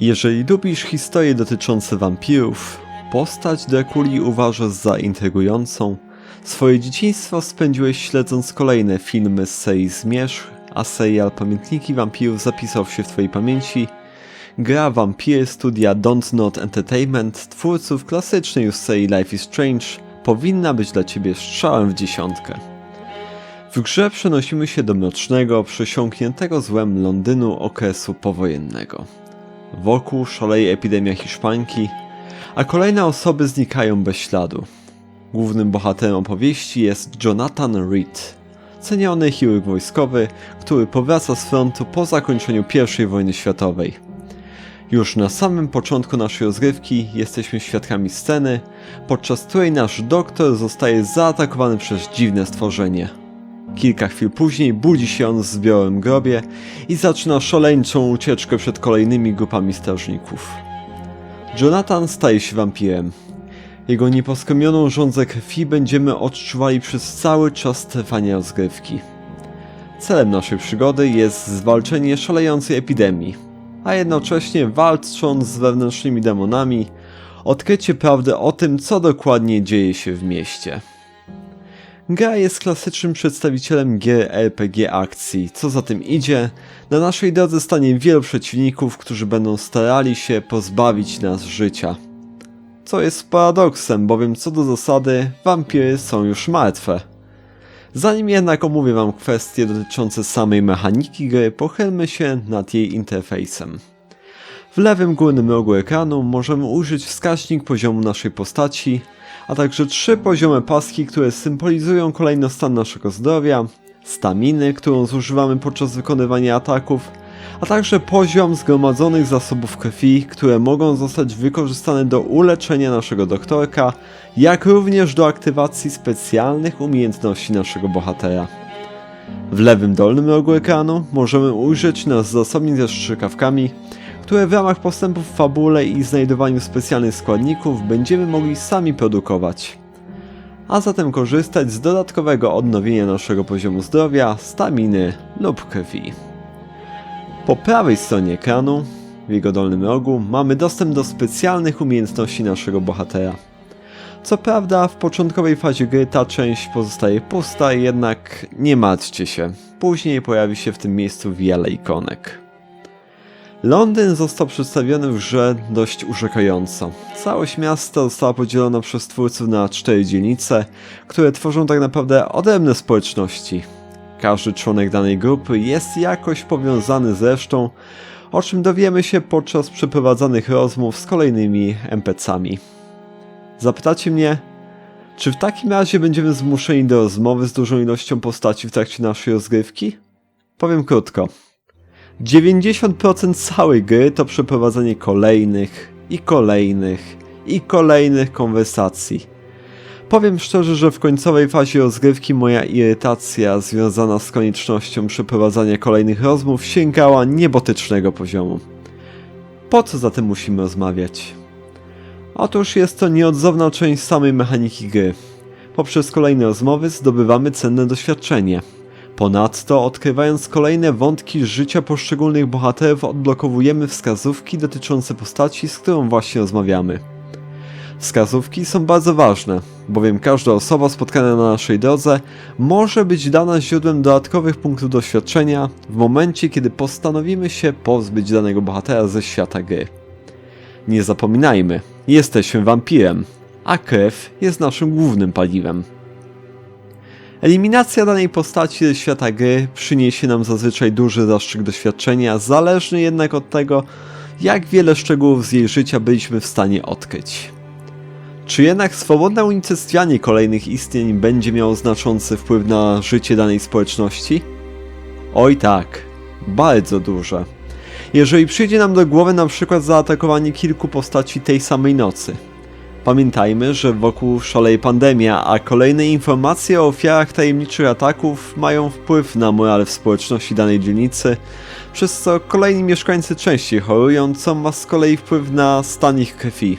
Jeżeli lubisz historie dotyczące wampirów, postać Drakuli uważasz za intrygującą, swoje dzieciństwo spędziłeś śledząc kolejne filmy z serii Zmierzch, a serial Pamiętniki Wampirów zapisał się w twojej pamięci, gra Vampiry studia Don't Nod Entertainment, twórców klasycznej już serii Life is Strange, powinna być dla ciebie strzałem w dziesiątkę. W grze przenosimy się do mrocznego, przesiąkniętego złem Londynu okresu powojennego. Wokół szaleje epidemia hiszpanki, a kolejne osoby znikają bez śladu. Głównym bohaterem opowieści jest Jonathan Reed, ceniony chirurg wojskowy, który powraca z frontu po zakończeniu I wojny światowej. Już na samym początku naszej rozgrywki jesteśmy świadkami sceny, podczas której nasz doktor zostaje zaatakowany przez dziwne stworzenie. Kilka chwil później budzi się on w zbiorowym grobie i zaczyna szaleńczą ucieczkę przed kolejnymi grupami strażników. Jonathan staje się wampirem. Jego nieposkromioną żądzę krwi będziemy odczuwali przez cały czas trwania rozgrywki. Celem naszej przygody jest zwalczenie szalejącej epidemii, a jednocześnie walcząc z wewnętrznymi demonami, odkrycie prawdy o tym, co dokładnie dzieje się w mieście. Gra jest klasycznym przedstawicielem gier RPG akcji, co za tym idzie, na naszej drodze stanie wielu przeciwników, którzy będą starali się pozbawić nas życia. Co jest paradoksem, bowiem co do zasady, wampiry są już martwe. Zanim jednak omówię wam kwestie dotyczące samej mechaniki gry, pochylmy się nad jej interfejsem. W lewym górnym rogu ekranu możemy ujrzeć wskaźnik poziomu naszej postaci, a także 3 poziome paski, które symbolizują kolejnostan naszego zdrowia, staminy, którą zużywamy podczas wykonywania ataków, a także poziom zgromadzonych zasobów krwi, które mogą zostać wykorzystane do uleczenia naszego doktorka, jak również do aktywacji specjalnych umiejętności naszego bohatera. W lewym dolnym rogu ekranu możemy ujrzeć nasz zasobnik ze strzykawkami, które w ramach postępów w fabule i znajdowaniu specjalnych składników będziemy mogli sami produkować. A zatem korzystać z dodatkowego odnowienia naszego poziomu zdrowia, staminy lub krwi. Po prawej stronie ekranu, w jego dolnym rogu, mamy dostęp do specjalnych umiejętności naszego bohatera. Co prawda w początkowej fazie gry ta część pozostaje pusta, jednak nie martwcie się, później pojawi się w tym miejscu wiele ikonek. Londyn został przedstawiony w grze dość urzekająco. Całość miasta została podzielona przez twórców na 4 dzielnice, które tworzą tak naprawdę odrębne społeczności. Każdy członek danej grupy jest jakoś powiązany z resztą, o czym dowiemy się podczas przeprowadzanych rozmów z kolejnymi NPC-ami. Zapytacie mnie, czy w takim razie będziemy zmuszeni do rozmowy z dużą ilością postaci w trakcie naszej rozgrywki? Powiem krótko. 90% całej gry to przeprowadzenie kolejnych konwersacji. Powiem szczerze, że w końcowej fazie rozgrywki moja irytacja związana z koniecznością przeprowadzania kolejnych rozmów sięgała niebotycznego poziomu. Po co zatem musimy rozmawiać? Otóż jest to nieodzowna część samej mechaniki gry. Poprzez kolejne rozmowy zdobywamy cenne doświadczenie. Ponadto, odkrywając kolejne wątki z życia poszczególnych bohaterów, odblokowujemy wskazówki dotyczące postaci, z którą właśnie rozmawiamy. Wskazówki są bardzo ważne, bowiem każda osoba spotkana na naszej drodze może być dana źródłem dodatkowych punktów doświadczenia w momencie, kiedy postanowimy się pozbyć danego bohatera ze świata gry. Nie zapominajmy, jesteśmy wampirem, a krew jest naszym głównym paliwem. Eliminacja danej postaci ze świata gry przyniesie nam zazwyczaj duży zastrzyk doświadczenia, zależny jednak od tego, jak wiele szczegółów z jej życia byliśmy w stanie odkryć. Czy jednak swobodne unicestwianie kolejnych istnień będzie miało znaczący wpływ na życie danej społeczności? Oj tak, bardzo duże. Jeżeli przyjdzie nam do głowy na przykład zaatakowanie kilku postaci tej samej nocy. Pamiętajmy, że wokół szaleje pandemia, a kolejne informacje o ofiarach tajemniczych ataków mają wpływ na morale w społeczności danej dzielnicy, przez co kolejni mieszkańcy częściej chorują, co ma z kolei wpływ na stan ich krwi.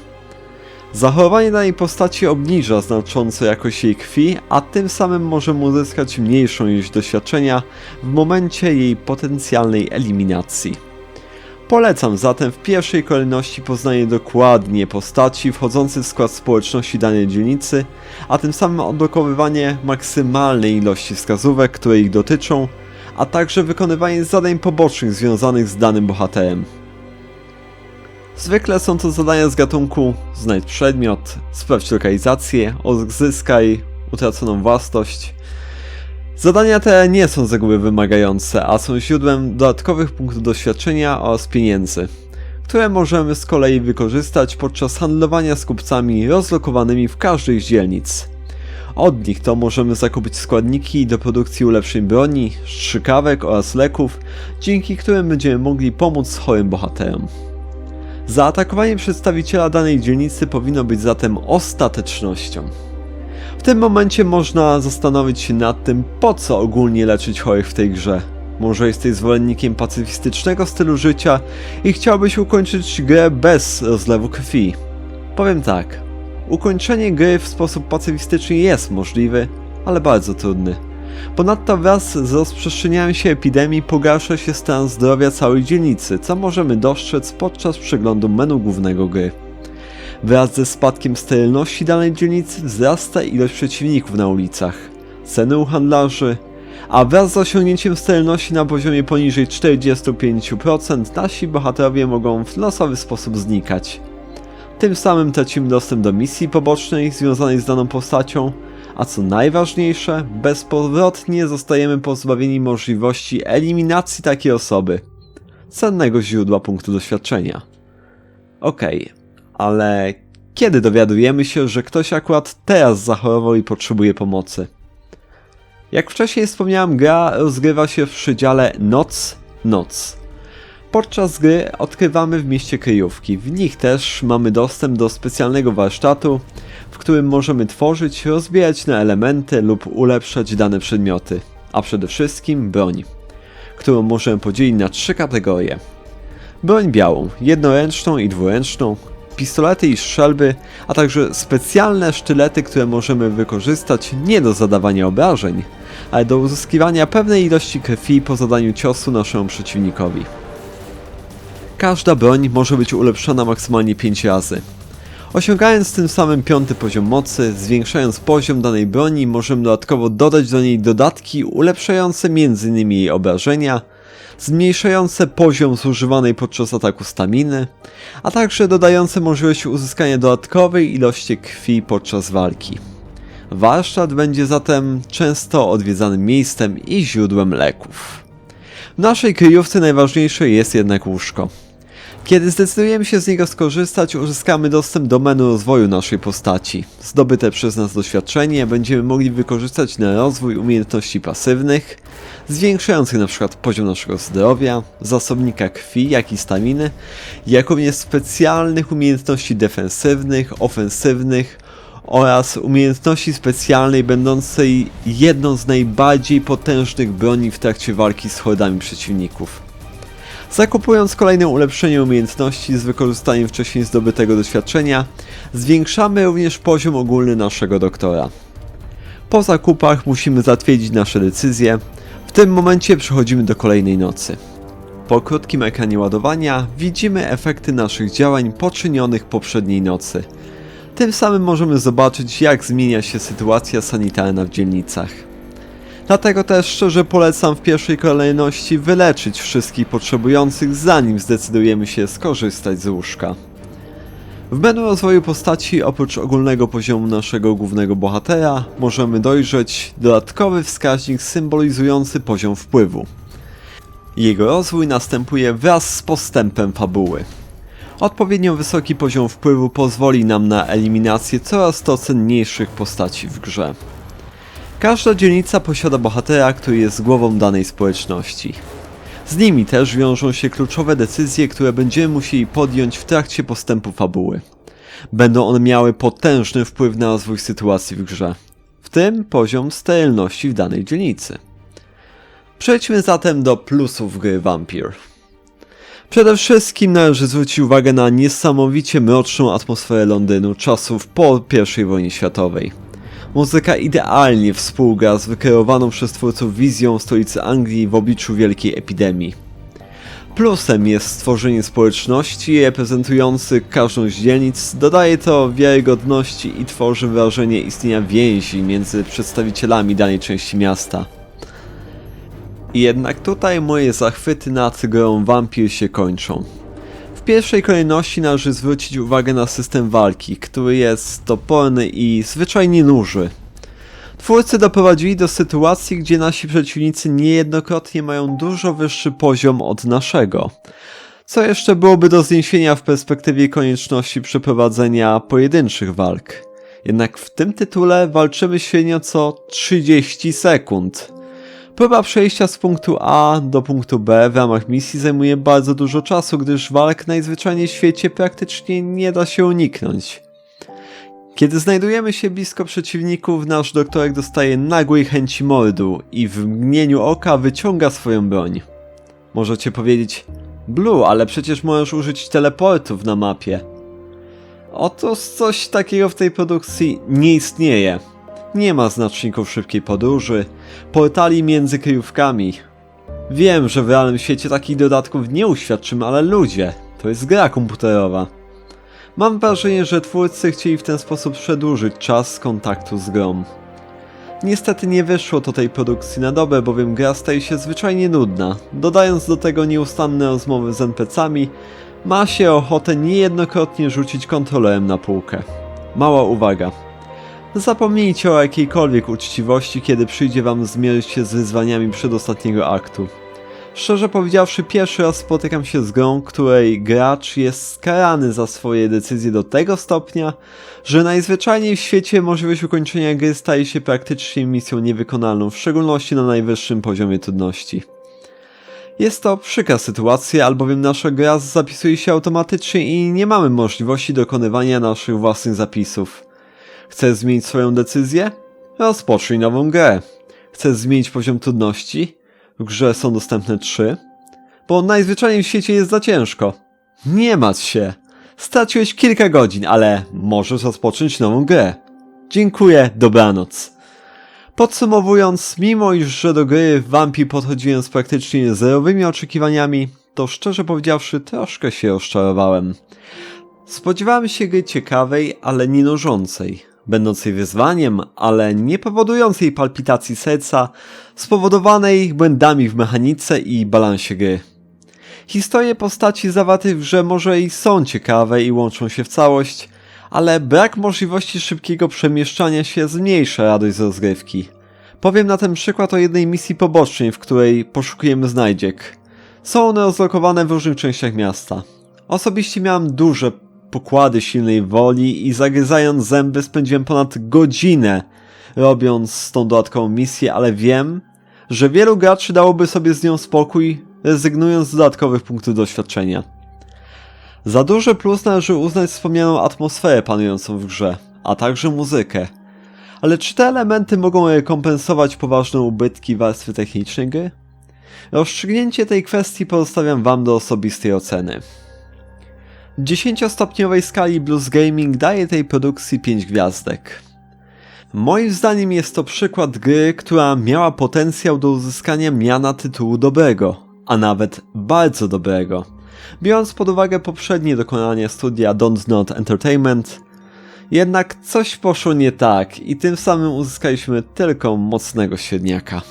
Zachorowanie danej postaci obniża znacząco jakość jej krwi, a tym samym możemy uzyskać mniejszą ilość doświadczenia w momencie jej potencjalnej eliminacji. Polecam zatem w pierwszej kolejności poznanie dokładnie postaci wchodzących w skład społeczności danej dzielnicy, a tym samym odblokowywanie maksymalnej ilości wskazówek, które ich dotyczą, a także wykonywanie zadań pobocznych związanych z danym bohaterem. Zwykle są to zadania z gatunku znajdź przedmiot, sprawdź lokalizację, odzyskaj utraconą własność. Zadania te nie są z reguły wymagające, a są źródłem dodatkowych punktów doświadczenia oraz pieniędzy, które możemy z kolei wykorzystać podczas handlowania z kupcami rozlokowanymi w każdej z dzielnic. Od nich to możemy zakupić składniki do produkcji ulepszeń broni, strzykawek oraz leków, dzięki którym będziemy mogli pomóc chorym bohaterom. Zaatakowanie przedstawiciela danej dzielnicy powinno być zatem ostatecznością. W tym momencie można zastanowić się nad tym, po co ogólnie leczyć chorych w tej grze. Może jesteś zwolennikiem pacyfistycznego stylu życia i chciałbyś ukończyć grę bez rozlewu krwi. Powiem tak, ukończenie gry w sposób pacyfistyczny jest możliwy, ale bardzo trudny. Ponadto wraz z rozprzestrzenianiem się epidemii pogarsza się stan zdrowia całej dzielnicy, co możemy dostrzec podczas przeglądu menu głównego gry. Wraz ze spadkiem sterylności danej dzielnicy wzrasta ilość przeciwników na ulicach, ceny u handlarzy, a wraz z osiągnięciem sterylności na poziomie poniżej 45% nasi bohaterowie mogą w losowy sposób znikać. Tym samym tracimy dostęp do misji pobocznej związanej z daną postacią, a co najważniejsze, bezpowrotnie zostajemy pozbawieni możliwości eliminacji takiej osoby, cennego źródła punktu doświadczenia. Okej, ale kiedy dowiadujemy się, że ktoś akurat teraz zachorował i potrzebuje pomocy? Jak wcześniej wspomniałem, gra rozgrywa się w przedziale noc. Podczas gry odkrywamy w mieście kryjówki. W nich też mamy dostęp do specjalnego warsztatu, w którym możemy tworzyć, rozbijać na elementy lub ulepszać dane przedmioty, a przede wszystkim broń, którą możemy podzielić na 3 kategorie. Broń białą, jednoręczną i dwuręczną, pistolety i strzelby, a także specjalne sztylety, które możemy wykorzystać nie do zadawania obrażeń, ale do uzyskiwania pewnej ilości krwi po zadaniu ciosu naszemu przeciwnikowi. Każda broń może być ulepszana maksymalnie 5 razy. Osiągając tym samym 5. poziom mocy, zwiększając poziom danej broni, możemy dodatkowo dodać do niej dodatki ulepszające m.in. jej obrażenia, zmniejszające poziom zużywanej podczas ataku staminy, a także dodające możliwość uzyskania dodatkowej ilości krwi podczas walki. Warsztat będzie zatem często odwiedzanym miejscem i źródłem leków. W naszej kryjówce najważniejsze jest jednak łóżko. Kiedy zdecydujemy się z niego skorzystać, uzyskamy dostęp do menu rozwoju naszej postaci. Zdobyte przez nas doświadczenie będziemy mogli wykorzystać na rozwój umiejętności pasywnych, zwiększających np. poziom naszego zdrowia, zasobnika krwi, jak i staminy, jak również specjalnych umiejętności defensywnych, ofensywnych oraz umiejętności specjalnej będącej jedną z najbardziej potężnych broni w trakcie walki z hordami przeciwników. Zakupując kolejne ulepszenie umiejętności z wykorzystaniem wcześniej zdobytego doświadczenia, zwiększamy również poziom ogólny naszego doktora. Po zakupach musimy zatwierdzić nasze decyzje, w tym momencie przechodzimy do kolejnej nocy. Po krótkim ekranie ładowania widzimy efekty naszych działań poczynionych poprzedniej nocy. Tym samym możemy zobaczyć, jak zmienia się sytuacja sanitarna w dzielnicach. Dlatego też szczerze polecam w pierwszej kolejności wyleczyć wszystkich potrzebujących, zanim zdecydujemy się skorzystać z łóżka. W menu rozwoju postaci oprócz ogólnego poziomu naszego głównego bohatera możemy dojrzeć dodatkowy wskaźnik symbolizujący poziom wpływu. Jego rozwój następuje wraz z postępem fabuły. Odpowiednio wysoki poziom wpływu pozwoli nam na eliminację coraz to cenniejszych postaci w grze. Każda dzielnica posiada bohatera, który jest głową danej społeczności. Z nimi też wiążą się kluczowe decyzje, które będziemy musieli podjąć w trakcie postępu fabuły. Będą one miały potężny wpływ na rozwój sytuacji w grze, w tym poziom sterylności w danej dzielnicy. Przejdźmy zatem do plusów gry Vampyr. Przede wszystkim należy zwrócić uwagę na niesamowicie mroczną atmosferę Londynu czasów po I wojnie światowej. Muzyka idealnie współgra z wykreowaną przez twórców wizją stolicy Anglii w obliczu wielkiej epidemii. Plusem jest stworzenie społeczności reprezentujący każdą z dzielnic, dodaje to wiarygodności i tworzy wrażenie istnienia więzi między przedstawicielami danej części miasta. Jednak tutaj moje zachwyty nad grą Vampir się kończą. W pierwszej kolejności należy zwrócić uwagę na system walki, który jest toporny i zwyczajnie nuży. Twórcy doprowadzili do sytuacji, gdzie nasi przeciwnicy niejednokrotnie mają dużo wyższy poziom od naszego. Co jeszcze byłoby do zniesienia w perspektywie konieczności przeprowadzenia pojedynczych walk. Jednak w tym tytule walczymy średnio co 30 sekund. Próba przejścia z punktu A do punktu B w ramach misji zajmuje bardzo dużo czasu, gdyż walk najzwyczajniej w świecie praktycznie nie da się uniknąć. Kiedy znajdujemy się blisko przeciwników, nasz doktorek dostaje nagłej chęci mordu i w mgnieniu oka wyciąga swoją broń. Możecie powiedzieć: Blue, ale przecież możesz użyć teleportów na mapie. Otóż coś takiego w tej produkcji nie istnieje. Nie ma znaczników szybkiej podróży, portali między kryjówkami. Wiem, że w realnym świecie takich dodatków nie uświadczymy, ale ludzie, to jest gra komputerowa. Mam wrażenie, że twórcy chcieli w ten sposób przedłużyć czas kontaktu z grą. Niestety nie wyszło to tej produkcji na dobre, bowiem gra staje się zwyczajnie nudna. Dodając do tego nieustanne rozmowy z NPC-ami, ma się ochotę niejednokrotnie rzucić kontrolerem na półkę. Mała uwaga. Zapomnijcie o jakiejkolwiek uczciwości, kiedy przyjdzie wam zmierzyć się z wyzwaniami przedostatniego aktu. Szczerze powiedziawszy, pierwszy raz spotykam się z grą, której gracz jest skarany za swoje decyzje do tego stopnia, że najzwyczajniej w świecie możliwość ukończenia gry staje się praktycznie misją niewykonalną, w szczególności na najwyższym poziomie trudności. Jest to przykra sytuacja, albowiem nasza gra zapisuje się automatycznie i nie mamy możliwości dokonywania naszych własnych zapisów. Chcesz zmienić swoją decyzję? Rozpocznij nową grę. Chcesz zmienić poziom trudności? W grze są dostępne 3. Bo najzwyczajniej w świecie jest za ciężko. Nie martw się. Straciłeś kilka godzin, ale możesz rozpocząć nową grę. Dziękuję, dobranoc. Podsumowując, mimo iż że do gry Vampir podchodziłem z praktycznie zerowymi oczekiwaniami, to szczerze powiedziawszy troszkę się rozczarowałem. Spodziewałem się gry ciekawej, ale nie nużącej. Będącej wyzwaniem, ale nie powodującej palpitacji serca, spowodowanej błędami w mechanice i balansie gry. Historie postaci zawartych w grze może i są ciekawe i łączą się w całość, ale brak możliwości szybkiego przemieszczania się zmniejsza radość z rozgrywki. Powiem na ten przykład o jednej misji pobocznej, w której poszukujemy znajdziek. Są one rozlokowane w różnych częściach miasta. Osobiście miałem duże pokłady silnej woli i zagryzając zęby spędziłem ponad godzinę robiąc tą dodatkową misję, ale wiem, że wielu graczy dałoby sobie z nią spokój, rezygnując z dodatkowych punktów doświadczenia. Za duży plus należy uznać wspomnianą atmosferę panującą w grze, a także muzykę. Ale czy te elementy mogą rekompensować poważne ubytki warstwy technicznej gry? Rozstrzygnięcie tej kwestii pozostawiam wam do osobistej oceny. W 10-stopniowej skali Blues Gaming daje tej produkcji 5 gwiazdek. Moim zdaniem jest to przykład gry, która miała potencjał do uzyskania miana tytułu dobrego, a nawet bardzo dobrego. Biorąc pod uwagę poprzednie dokonania studia Don't Nod Entertainment, jednak coś poszło nie tak i tym samym uzyskaliśmy tylko mocnego średniaka.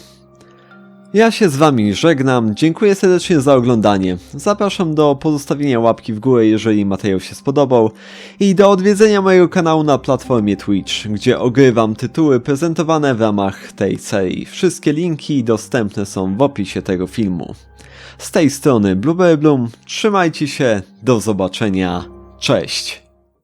Ja się z wami żegnam, dziękuję serdecznie za oglądanie, zapraszam do pozostawienia łapki w górę, jeżeli materiał się spodobał i do odwiedzenia mojego kanału na platformie Twitch, gdzie ogrywam tytuły prezentowane w ramach tej serii. Wszystkie linki dostępne są w opisie tego filmu. Z tej strony Blueberry Bloom, trzymajcie się, do zobaczenia, cześć!